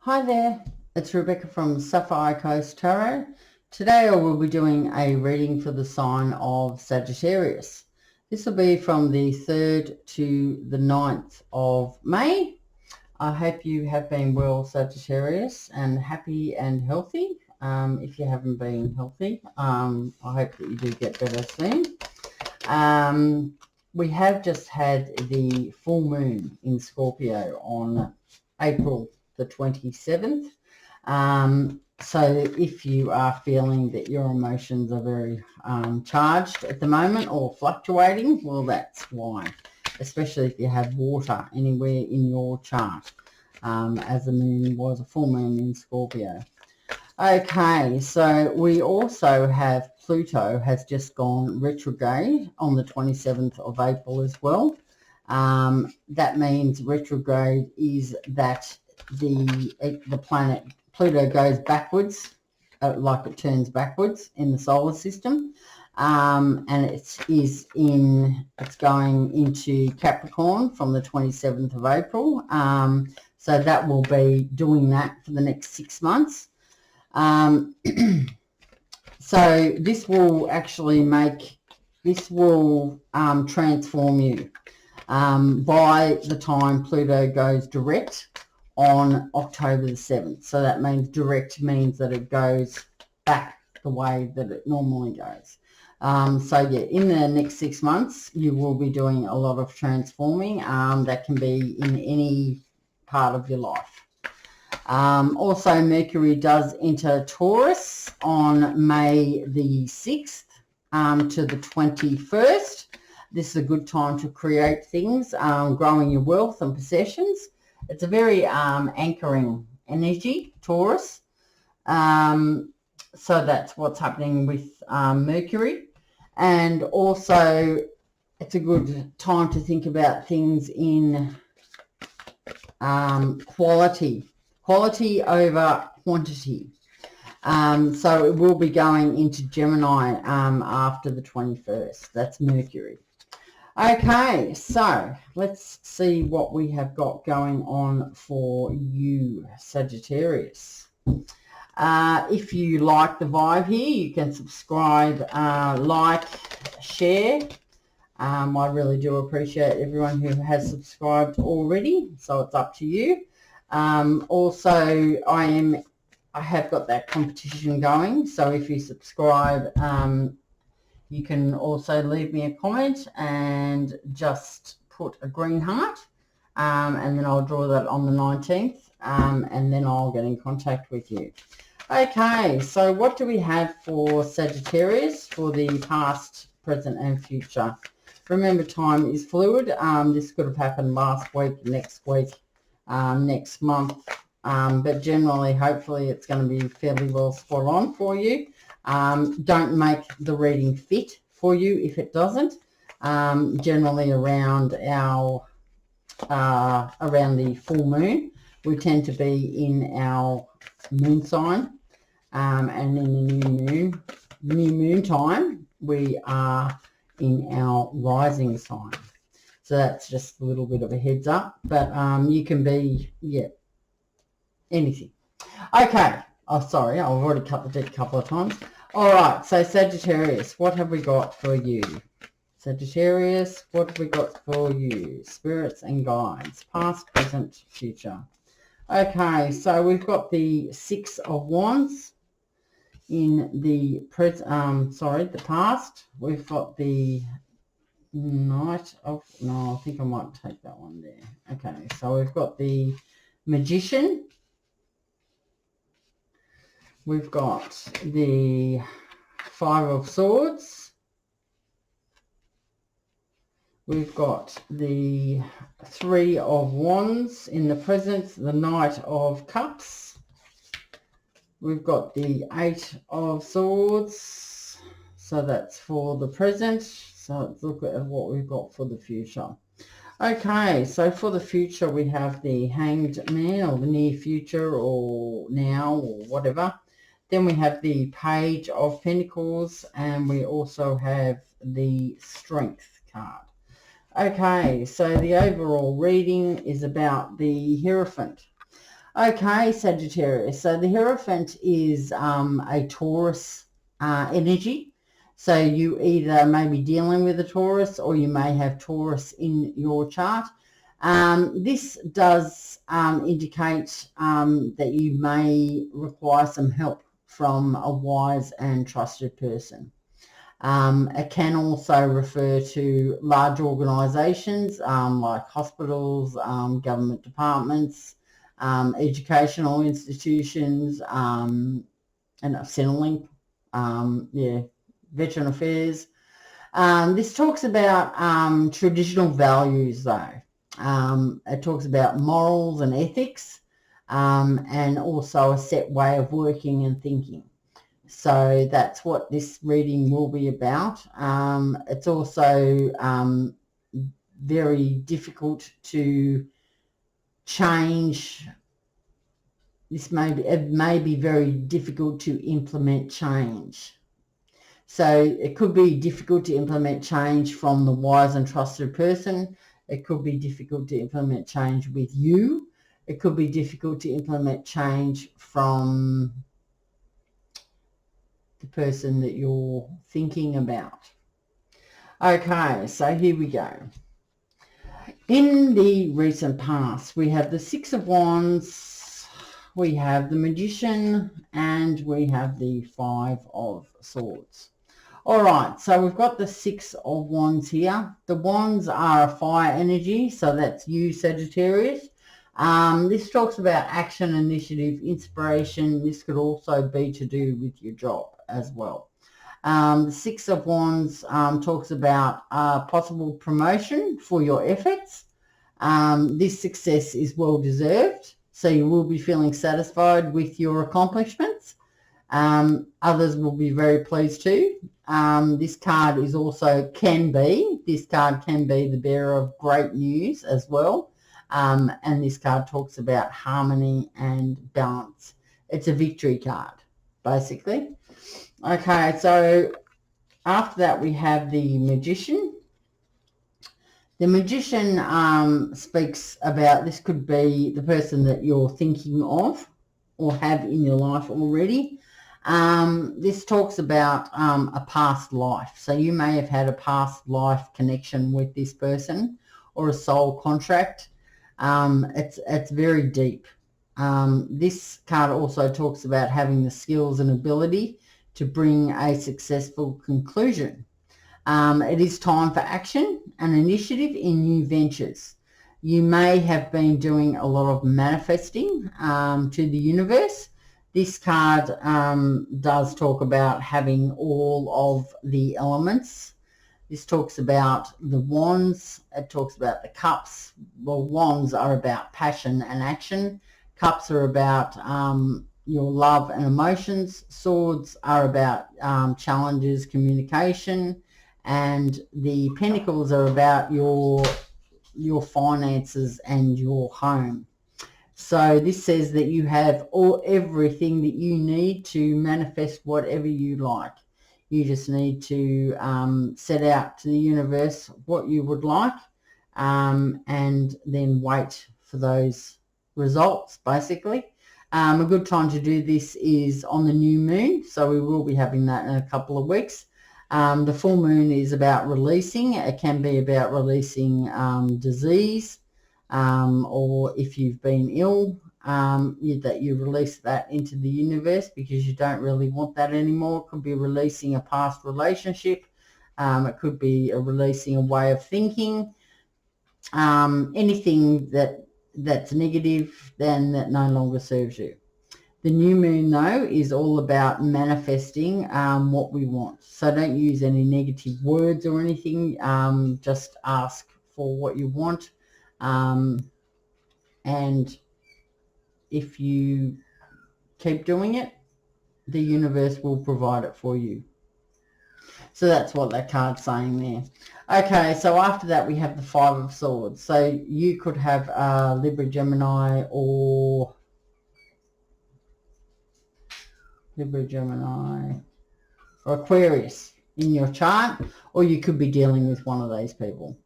Hi there, it's Rebecca from Sapphire Coast Tarot. Today I will be doing a reading for the sign of Sagittarius. This will be from the 3rd to the 9th of May. I hope you have been well, Sagittarius, and happy and healthy. If you haven't been healthy, I hope that you do get better soon. We have just had the full moon in Scorpio on April the 27th. So if you are feeling that your emotions are very charged at the moment or fluctuating, well, that's why, especially if you have water anywhere in your chart, as the moon was a full moon in Scorpio. Okay, so we also have Pluto has just gone retrograde on the 27th of April as well. That means retrograde is that the planet Pluto goes backwards, like it turns backwards in the solar system, and it's going into Capricorn from the 27th of April. So that will be doing that for the next 6 months. So this will actually transform you by the time Pluto goes direct on October the 7th. So that means direct means that it goes back the way that it normally goes. So yeah, in the next 6 months, you will be doing a lot of transforming. That can be in any part of your life. Also, Mercury does enter Taurus on May the 6th to the 21st. This is a good time to create things, growing your wealth and possessions. It's a very anchoring energy, Taurus. So that's what's happening with Mercury. And also, it's a good time to think about things in quality over quantity. So it will be going into Gemini after the 21st. That's Mercury. Okay, so let's see what we have got going on for you, Sagittarius. If you like the vibe here, you can subscribe, like, share. I really do appreciate everyone who has subscribed already, so it's up to you. Also, I have got that competition going, so if you subscribe, you can also leave me a comment and just put a green heart, and then I'll draw that on the 19th, and then I'll get in contact with you. Okay, so what do we have for Sagittarius for the past, present and future? Remember, time is fluid. This could have happened last week, next week, next month, but generally, hopefully, it's going to be fairly well spot on for you. Don't make the reading fit for you if it doesn't. Generally, around the full moon, we tend to be in our moon sign, and in the new moon time, we are in our rising sign. So that's just a little bit of a heads up, but you can be, anything. Okay. Oh, sorry, I've already cut the deck a couple of times. All right, so Sagittarius, what have we got for you? Sagittarius, what have we got for you? Spirits and guides, past, present, future. Okay, so we've got the 6 of Wands in the the past. We've got the Knight of, no, I think I might take that one there. Okay, so we've got the Magician. We've got the 5 of Swords. We've got the 3 of Wands in the present, the Knight of Cups. We've got the 8 of Swords. So that's for the present. So let's look at what we've got for the future. Okay, so for the future, we have the Hanged Man, or the near future, or now, or whatever. Then we have the Page of Pentacles, and we also have the Strength card. Okay, so the overall reading is about the Hierophant. Okay, Sagittarius. So the Hierophant is a Taurus energy. So you either may be dealing with a Taurus or you may have Taurus in your chart. This does indicate that you may require some help from a wise and trusted person. It can also refer to large organisations like hospitals, government departments, educational institutions, and Centrelink, Veteran Affairs. This talks about traditional values though. It talks about morals and ethics, and also a set way of working and thinking. So that's what this reading will be about. It's also very difficult to change. It may be very difficult to implement change. So it could be difficult to implement change from the wise and trusted person. It could be difficult to implement change with you. It could be difficult to implement change from the person that you're thinking about. Okay, so here we go. In the recent past, we have the Six of Wands, we have the Magician, and we have the Five of Swords. All right, so we've got the Six of Wands here. The Wands are a fire energy, so that's you, Sagittarius. This talks about action, initiative, inspiration. This could also be to do with your job as well. The Six of Wands talks about possible promotion for your efforts. This success is well deserved, so you will be feeling satisfied with your accomplishments. Others will be very pleased too. This card is also this card can be the bearer of great news as well. And this card talks about harmony and balance. It's a victory card, basically. Okay, so after that we have the Magician. The Magician speaks about, this could be the person that you're thinking of or have in your life already. This talks about a past life. So you may have had a past life connection with this person or a soul contract. It's very deep. This card also talks about having the skills and ability to bring a successful conclusion. It is time for action and initiative in new ventures. You may have been doing a lot of manifesting to the universe. This card does talk about having all of the elements. This talks about the Wands. It talks about the Cups. Well, Wands are about passion and action. Cups are about your love and emotions. Swords are about challenges, communication, and the Pentacles are about your finances and your home. So this says that you have everything that you need to manifest whatever you like. You just need to set out to the universe what you would like, and then wait for those results, basically. A good time to do this is on the new moon, so we will be having that in a couple of weeks. The full moon is about releasing. It can be about releasing disease, or if you've been ill, that you release that into the universe because you don't really want that anymore. It could be releasing a past relationship. It could be releasing a way of thinking. Anything that's negative, then that no longer serves you. The new moon, though, is all about manifesting what we want. So don't use any negative words or anything. Just ask for what you want. And if you keep doing it, the universe will provide it for you. So that's what that card's saying there. Okay, so after that we have the Five of Swords. So you could have Libra, Gemini, or Aquarius in your chart, or you could be dealing with one of these people.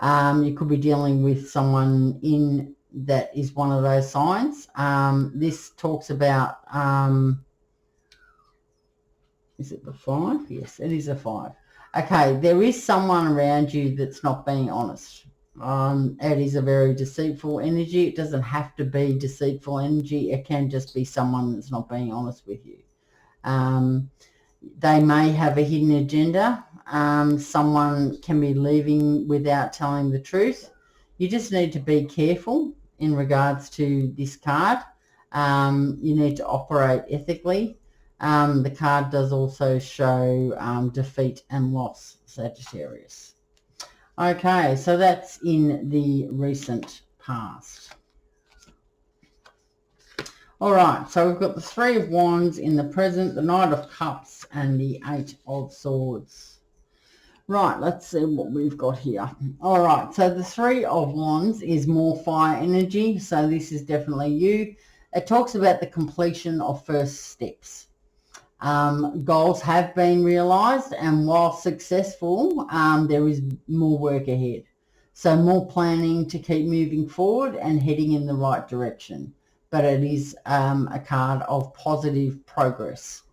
You could be dealing with someone in that is one of those signs. This talks about, is it the 5? Yes, it is a 5. Okay, there is someone around you that's not being honest. It is a very deceitful energy. It doesn't have to be deceitful energy. It can just be someone that's not being honest with you. They may have a hidden agenda. Someone can be leaving without telling the truth. You just need to be careful in regards to this card. You need to operate ethically. The card does also show defeat and loss, Sagittarius. Okay, so that's in the recent past. All right, so we've got the 3 of Wands in the present, the Knight of Cups, and the 8 of Swords. Right, let's see what we've got here. All right, so the 3 of Wands is more fire energy, so this is definitely you. It talks about the completion of first steps. Goals have been realised, and while successful, there is more work ahead. So more planning to keep moving forward and heading in the right direction. But it is a card of positive progress.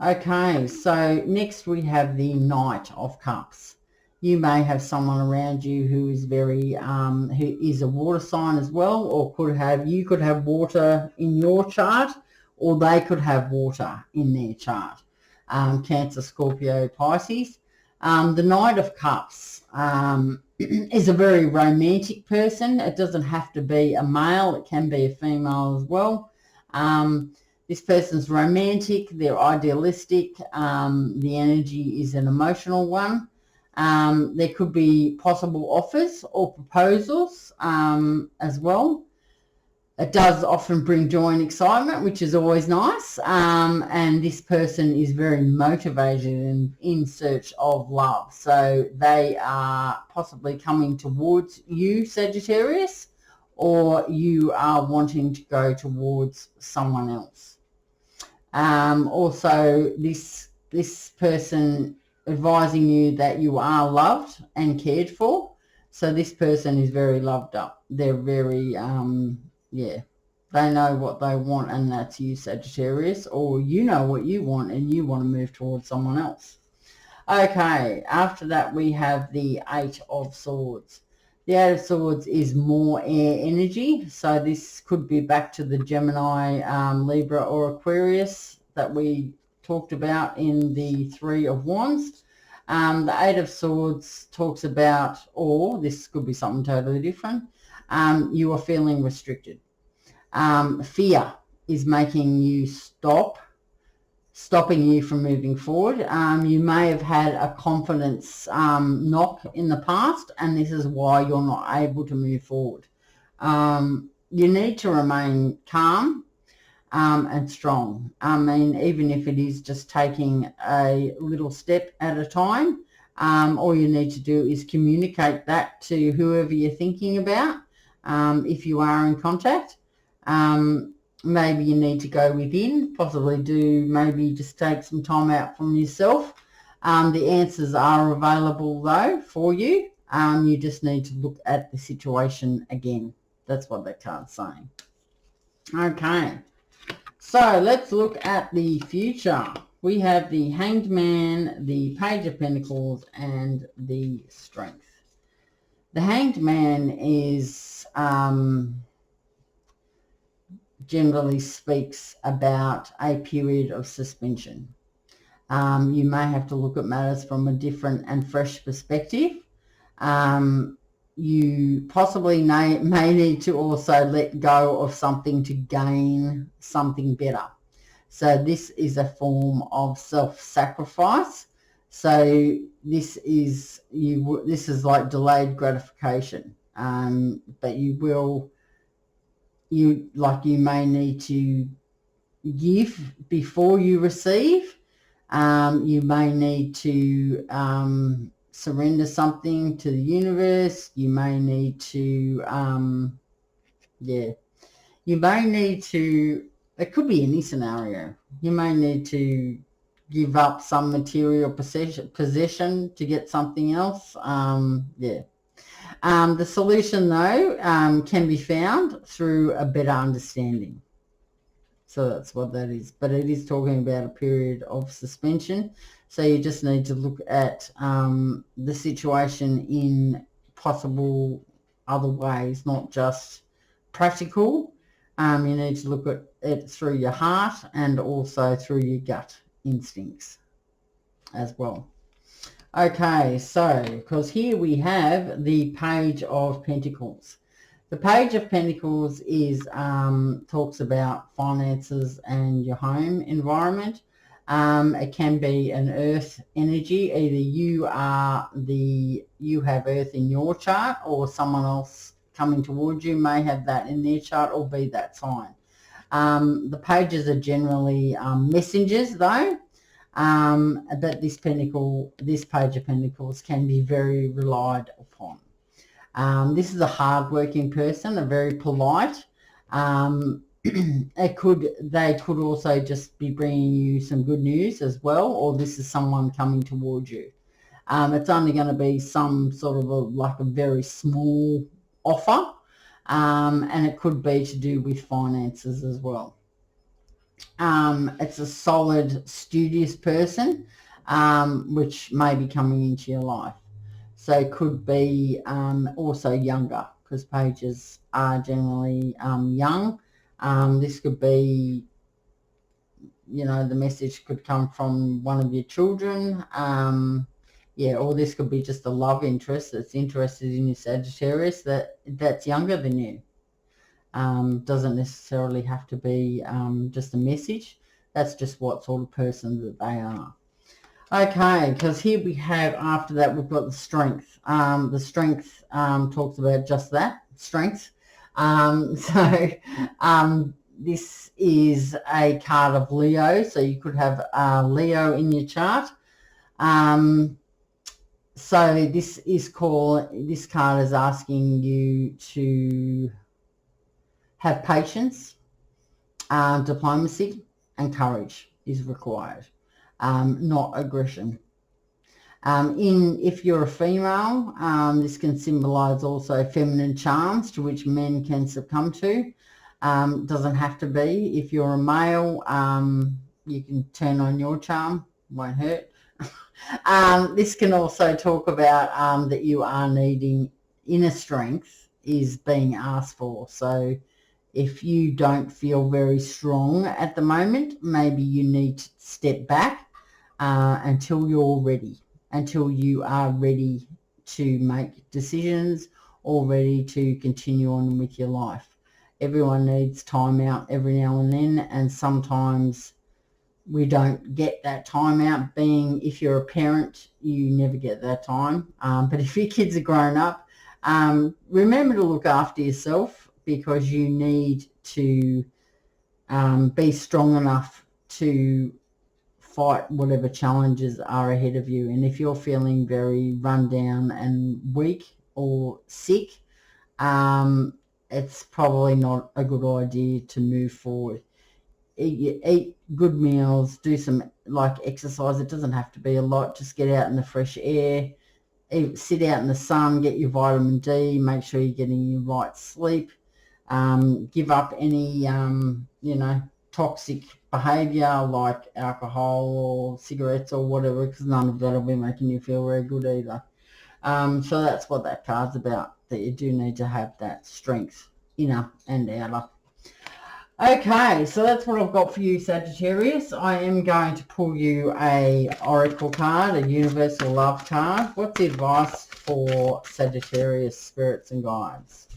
Okay, so next we have the Knight of Cups. You may have someone around you who is very, who is a water sign as well, or you could have water in your chart, or they could have water in their chart. Cancer, Scorpio, Pisces. The Knight of Cups is a very romantic person. It doesn't have to be a male. It can be a female as well. This person's romantic. They're idealistic. The energy is an emotional one. There could be possible offers or proposals as well. It does often bring joy and excitement, which is always nice. And this person is very motivated and in search of love. So they are possibly coming towards you, Sagittarius, or you are wanting to go towards someone else. Also, this person advising you that you are loved and cared for. So this person is very loved up. They're very... yeah, they know what they want, and that's you, Sagittarius, or you know what you want and you want to move towards someone else. Okay, after that we have the 8 of Swords. The 8 of Swords is more air energy, so this could be back to the Gemini, Libra or Aquarius that we talked about in the 3 of Wands. The 8 of Swords talks about, or this could be something totally different, you are feeling restricted. Fear is making you stopping you from moving forward. You may have had a confidence knock in the past, and this is why you're not able to move forward. You need to remain calm and strong. I mean, even if it is just taking a little step at a time, all you need to do is communicate that to whoever you're thinking about. If you are in contact, maybe you need to go within, possibly maybe just take some time out from yourself. The answers are available though for you. You just need to look at the situation again. That's what that card's saying. Okay, so let's look at the future. We have the Hanged Man, the Page of Pentacles, and the Strength. The Hanged Man is generally speaks about a period of suspension. You may have to look at matters from a different and fresh perspective. You possibly may need to also let go of something to gain something better. So this is a form of self-sacrifice. So this is like delayed gratification. But you may need to give before you receive. You may need to surrender something to the universe. You may need to, you may need to, it could be any scenario. You may need to give up some material possession to get something else. The solution, though, can be found through a better understanding. So that's what that is. But it is talking about a period of suspension. So you just need to look at the situation in possible other ways, not just practical. You need to look at it through your heart and also through your gut instincts as well. Okay, so because here we have the Page of Pentacles. The Page of Pentacles is talks about finances and your home environment. It can be an earth energy. Either you have earth in your chart, or someone else coming towards you may have that in their chart, or be that sign. The pages are generally messengers, though. That this Page of Pentacles can be very relied upon. This is a hard-working person, a very polite. They could also just be bringing you some good news as well, or this is someone coming towards you. It's only going to be some sort of like a very small offer, and it could be to do with finances as well. It's a solid, studious person, which may be coming into your life. So it could be also younger, because pages are generally young. This could be, the message could come from one of your children. Or this could be just a love interest that's interested in your Sagittarius that's younger than you. Doesn't necessarily have to be just a message. That's just what sort of person that they are. Okay, because here we have, after that, we've got the Strength. The Strength talks about just that, strength. This is a card of Leo, so you could have Leo in your chart. So this card is asking you to have patience, diplomacy, and courage is required. Not aggression. If you're a female, this can symbolize also feminine charms to which men can succumb to. Doesn't have to be. If you're a male, you can turn on your charm, won't hurt. This can also talk about that you are needing inner strength is being asked for. So if you don't feel very strong at the moment, maybe you need to step back until you are ready to make decisions or ready to continue on with your life. Everyone needs time out every now and then, and sometimes we don't get that time out. If you're a parent, you never get that time. But if your kids are grown up, remember to look after yourself, because you need to be strong enough to fight whatever challenges are ahead of you. And if you're feeling very run down and weak or sick, it's probably not a good idea to move forward. Eat good meals, do some exercise. It doesn't have to be a lot. Just get out in the fresh air, sit out in the sun, get your vitamin D, make sure you're getting your right sleep. Give up any toxic behavior like alcohol or cigarettes or whatever, because none of that will be making you feel very good either. So that's what that card's about, that you do need to have that strength, inner and outer. Okay, so that's what I've got for you, Sagittarius. I am going to pull you a oracle card, a universal love card. What's the advice for Sagittarius, spirits and guides?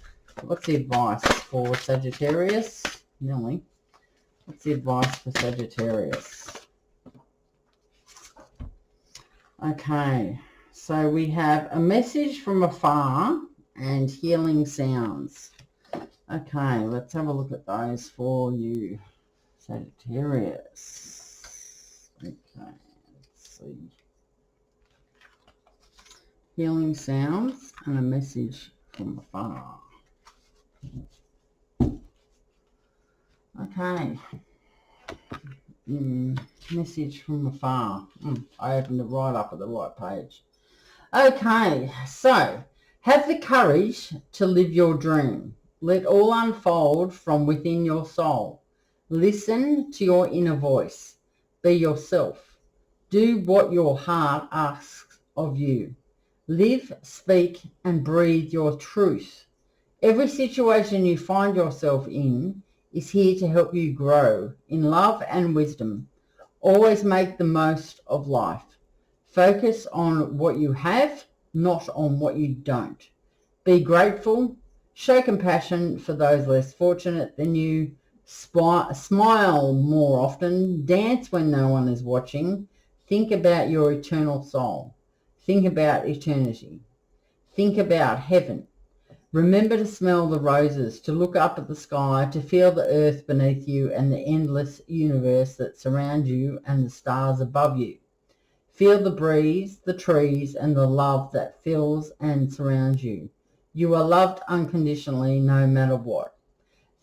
What's the advice for Sagittarius? Millie, what's the advice for Sagittarius? Okay, so we have a message from afar and healing sounds. Okay, let's have a look at those for you, Sagittarius. Okay, let's see. Healing sounds and a message from afar. Okay. Message from afar. I opened it right up at the right page. Okay, so Have the courage to live your dream. Let all unfold from within your soul. Listen to your inner voice. Be yourself. Do what your heart asks of you. Live, speak, and breathe your truth. Every situation you find yourself in is here to help you grow in love and wisdom. Always make the most of life. Focus on what you have, not on what you don't. Be grateful. Show compassion for those less fortunate than you. Smile more often. Dance when no one is watching. Think about your eternal soul. Think about eternity. Think about heaven. Remember to smell the roses, to look up at the sky, to feel the earth beneath you and the endless universe that surrounds you and the stars above you. Feel the breeze, the trees, and the love that fills and surrounds you. You are loved unconditionally no matter what.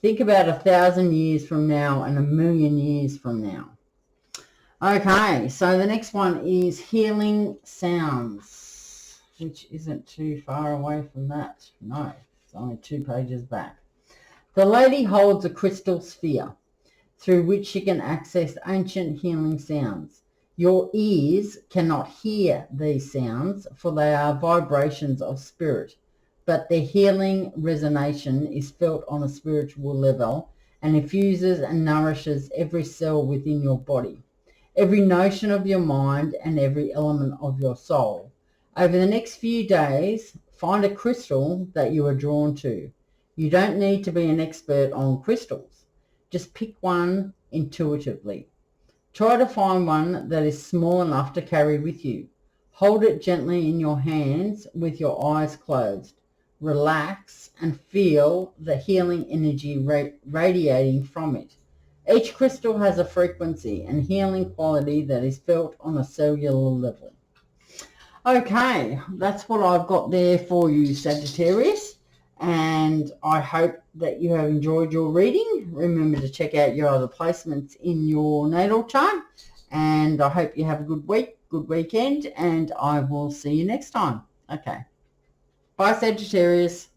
Think about 1,000 years from now and 1,000,000 years from now. Okay, so the next one is healing sounds, which isn't too far away from that. No, it's only 2 pages back. The lady holds a crystal sphere through which she can access ancient healing sounds. Your ears cannot hear these sounds, for they are vibrations of spirit, but their healing resonation is felt on a spiritual level and infuses and nourishes every cell within your body, every notion of your mind, and every element of your soul. Over the next few days, find a crystal that you are drawn to. You don't need to be an expert on crystals. Just pick one intuitively. Try to find one that is small enough to carry with you. Hold it gently in your hands with your eyes closed. Relax and feel the healing energy radiating from it. Each crystal has a frequency and healing quality that is felt on a cellular level. Okay, that's what I've got there for you, Sagittarius, and I hope that you have enjoyed your reading. Remember to check out your other placements in your natal chart, and I hope you have a good week, good weekend, and I will see you next time. Okay. Bye, Sagittarius.